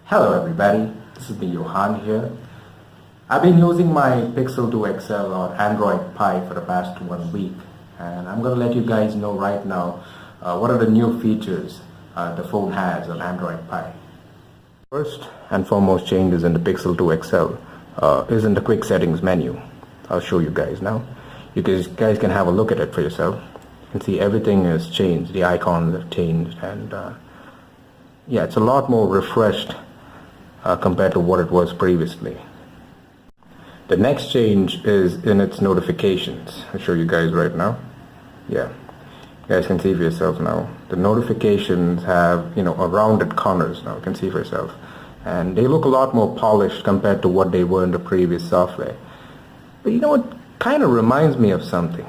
Hello everybody, this is me Johan here. I've been using my Pixel 2 XL on Android Pie for the past 1 week, and I'm going to let you guys know right now what are the new features the phone has on Android Pie. First and foremost changes in the Pixel 2 XL is in the quick settings menu. I'll show you guys now. You guys can have a look at it for yourself. You can see everything has changed, the icons have changed, and yeah, it's a lot more refreshed compared to what it was previously. The next change is in its notifications. I'll show you guys right now. Yeah, you guys can see for yourself now. The notifications have, rounded corners now. You can see for yourself. And they look a lot more polished compared to what they were in the previous software. But you know what? Kind of reminds me of something.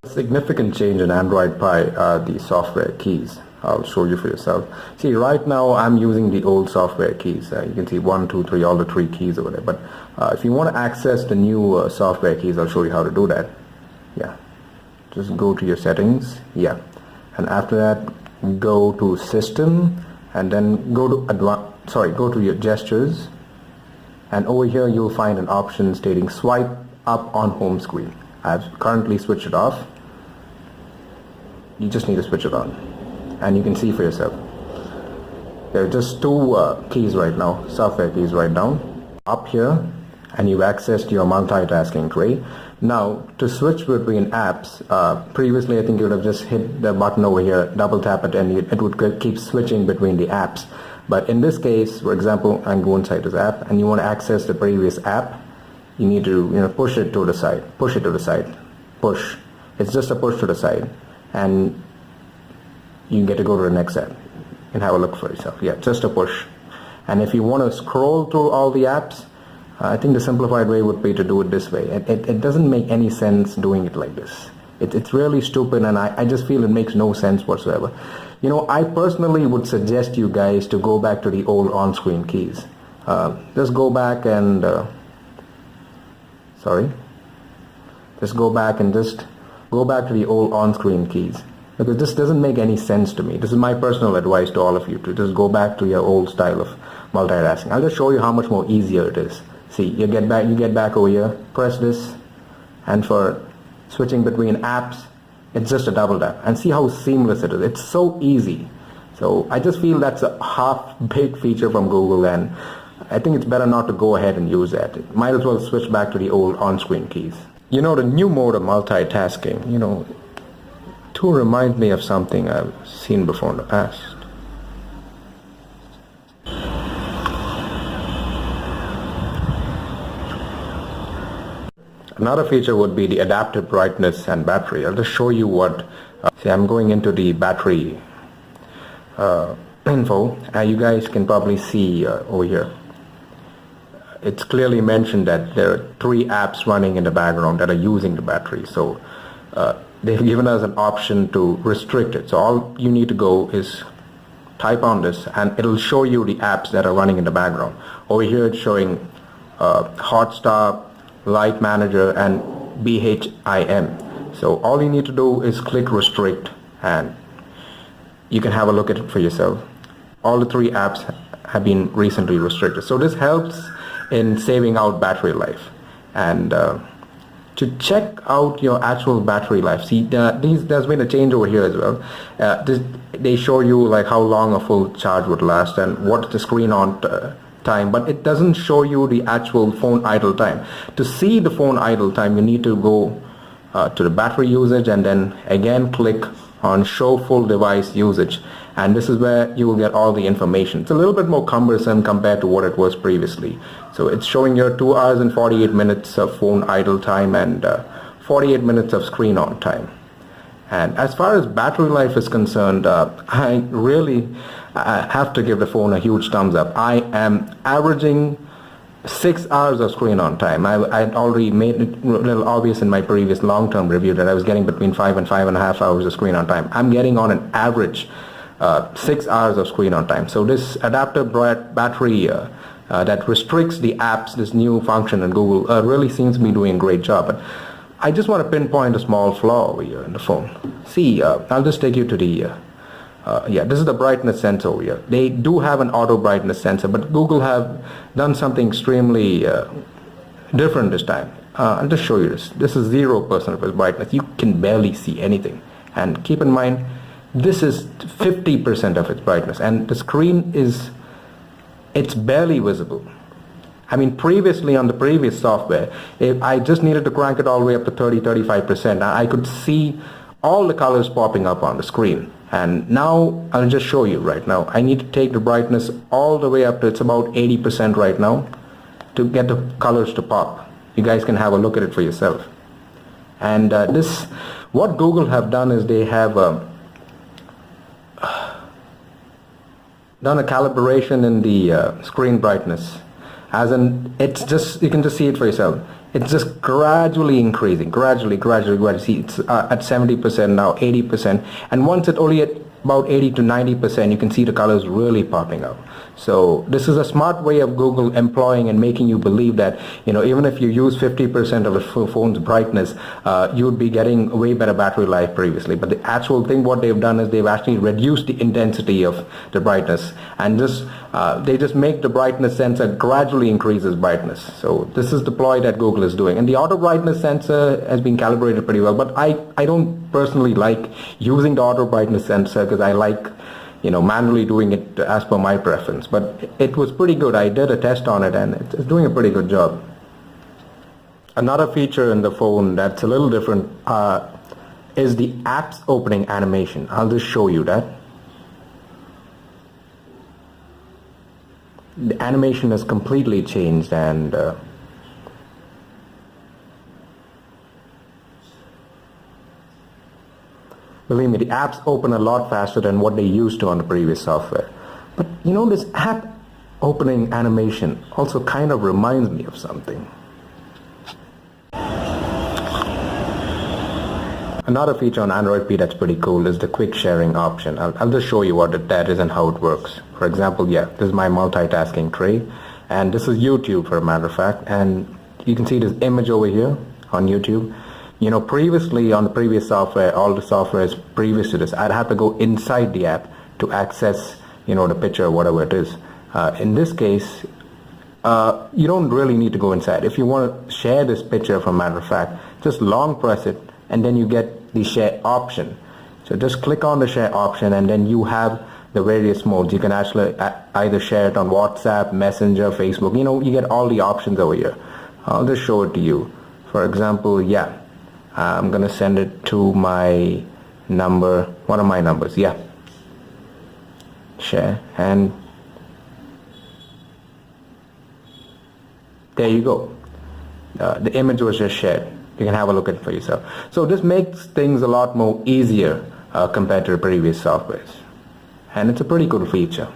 Significant change in Android Pie are the software keys. I'll show you for yourself. See, right now I'm using the old software keys. You can see 1, 2, 3, all the 3 keys over there. But if you want to access the new software keys, I'll show you how to do that. Yeah, just go to your settings. Yeah, and after that, go to System, and then go to your gestures. And over here, you'll find an option stating Swipe Up on Home Screen. I've currently switched it off. You just need to switch it on, and you can see for yourself. There are just 2 keys right now, software keys right now. Up here, and you've accessed your multitasking tray. Now, to switch between apps, previously I think you would have just hit the button over here, double tap it, and it would keep switching between the apps. But in this case, for example, I'm going inside this app, and you want to access the previous app, you need to push it to the side, push it to the side, push. It's just a push to the side. And you get to go to the next app and have a look for yourself. Yeah, just a push. And if you want to scroll through all the apps, I think the simplified way would be to do it this way. It doesn't make any sense doing it like this. It's really stupid, and I just feel it makes no sense whatsoever. I personally would suggest you guys to go back to the old on-screen keys. Just go back and go back to the old on-screen keys, because this doesn't make any sense to me. This is my personal advice to all of you, to just go back to your old style of multitasking. I'll just show you how much more easier it is. See, you get back over here, press this, and for switching between apps, it's just a double tap, and see how seamless it is. It's so easy. So I just feel that's a half-baked feature from Google, and I think it's better not to go ahead and use that. Might as well switch back to the old on-screen keys. The new mode of multitasking, to remind me of something I've seen before in the past. Another feature would be the adaptive brightness and battery. I'll just show you what, see, I'm going into the battery info, and you guys can probably see over here. It's clearly mentioned that there are 3 apps running in the background that are using the battery. So they've given us an option to restrict it. So all you need to go is type on this, and it'll show you the apps that are running in the background. Over here it's showing Hotstar, Light Manager, and BHIM. So all you need to do is click restrict, and you can have a look at it for yourself. All the 3 apps have been recently restricted. So this helps in saving out battery life. And to check out your actual battery life, see, there's been a change over here as well. They show you like how long a full charge would last and what's the screen on time, but it doesn't show you the actual phone idle time. To see the phone idle time, you need to go to the battery usage, and then again click on show full device usage, and this is where you will get all the information. It's a little bit more cumbersome compared to what it was previously. So it's showing your 2 hours and 48 minutes of phone idle time and 48 minutes of screen on time. And as far as battery life is concerned, I really have to give the phone a huge thumbs up. I am averaging 6 hours of screen on time. I'd already made it a little obvious in my previous long-term review that I was getting between 5 and 5.5 hours of screen on time. I'm getting on an average 6 hours of screen on time. So this adaptive battery that restricts the apps, this new function in Google, really seems to be doing a great job. But I just want to pinpoint a small flaw over here in the phone. See, I'll just take you to the yeah, this is the brightness sensor over here. They do have an auto brightness sensor, but Google have done something extremely different this time. I'll just show you this. This is 0% of its brightness. You can barely see anything. And keep in mind, this is 50% of its brightness, and the screen it's barely visible. I mean, previously on the previous software, if I just needed to crank it all the way up to 30-35%, I could see all the colors popping up on the screen. And now I'll just show you right now. I need to take the brightness all the way up to, it's about 80% right now, to get the colors to pop. You guys can have a look at it for yourself. And what Google have done is they have done a calibration in the screen brightness. As in, it's just, you can just see it for yourself. It's just gradually increasing, gradually. See, it's at 70% now, 80%, and once it's only at about 80 to 90%, you can see the colors really popping up. So this is a smart way of Google employing and making you believe that, you know, even if you use 50% of the phone's brightness, you would be getting way better battery life previously. But the actual thing, what they've done is they've actually reduced the intensity of the brightness, and they just make the brightness sensor gradually increases brightness. So this is deploy that Google is doing, and the auto brightness sensor has been calibrated pretty well. But I don't personally like using the auto brightness sensor because I like, you know, manually doing it as per my preference. But it was pretty good. I did a test on it, and it's doing a pretty good job. Another feature in the phone that's a little different is the apps opening animation. I'll just show you that. The animation has completely changed, and believe me, the apps open a lot faster than what they used to on the previous software. But you know, this app opening animation also kind of reminds me of something. Another feature on Android P that's pretty cool is the quick sharing option. I'll just show you what that is and how it works. For example, yeah, this is my multitasking tray, and this is YouTube for a matter of fact, and you can see this image over here on YouTube. You know, previously on the previous software, all the softwares previous to this, I'd have to go inside the app to access, you know, the picture or whatever it is. In this case, you don't really need to go inside. If you want to share this picture, for a matter of fact, just long press it, and then you get the share option. So just click on the share option, and then you have the various modes. You can actually either share it on WhatsApp, Messenger, Facebook. You know, you get all the options over here. I'll just show it to you. For example, yeah, I'm gonna send it to my number, one of my numbers. Yeah, share, and there you go. The image was just shared. You can have a look at it for yourself. So this makes things a lot more easier compared to the previous softwares, and it's a pretty good feature.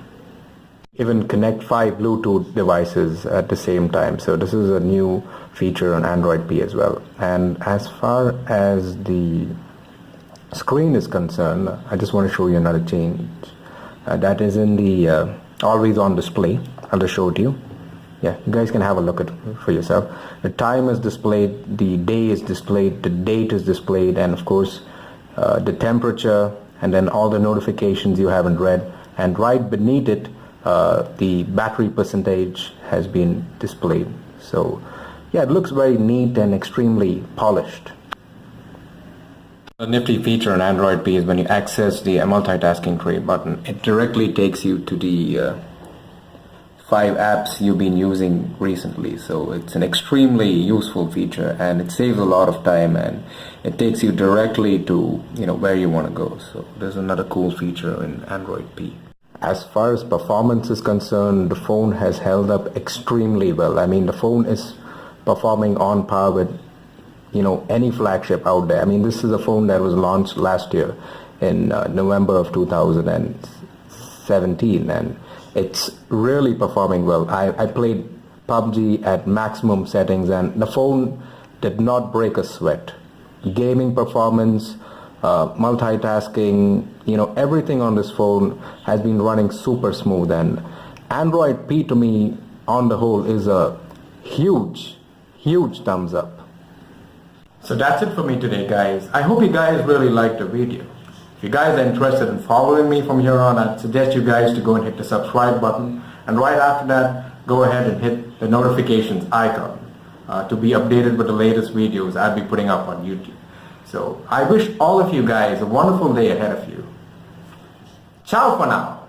Even connect 5 Bluetooth devices at the same time. So this is a new feature on Android P as well. And as far as the screen is concerned, I just want to show you another change. That is in the always on display. I'll just show it to you. Yeah, you guys can have a look at it for yourself. The time is displayed, the day is displayed, the date is displayed, and of course the temperature, and then all the notifications you haven't read. And right beneath it, the battery percentage has been displayed. So yeah, it looks very neat and extremely polished. A nifty feature on Android P is when you access the multitasking tray button, it directly takes you to the 5 apps you've been using recently. So it's an extremely useful feature, and it saves a lot of time, and it takes you directly to, you know, where you want to go. So there's another cool feature in Android P. As far as performance is concerned, the phone has held up extremely well. I mean, the phone is performing on par with, you know, any flagship out there. I mean, this is a phone that was launched last year in November of 2017, and it's really performing well. I played PUBG at maximum settings, and the phone did not break a sweat. Gaming performance, multitasking, you know, everything on this phone has been running super smooth, and Android P to me on the whole is a huge thumbs up. So that's it for me today, guys. I hope you guys really liked the video. If you guys are interested in following me from here on, I'd suggest you guys to go and hit the subscribe button, and right after that, go ahead and hit the notifications icon to be updated with the latest videos I'll be putting up on YouTube. So I wish all of you guys a wonderful day ahead of you. Ciao for now.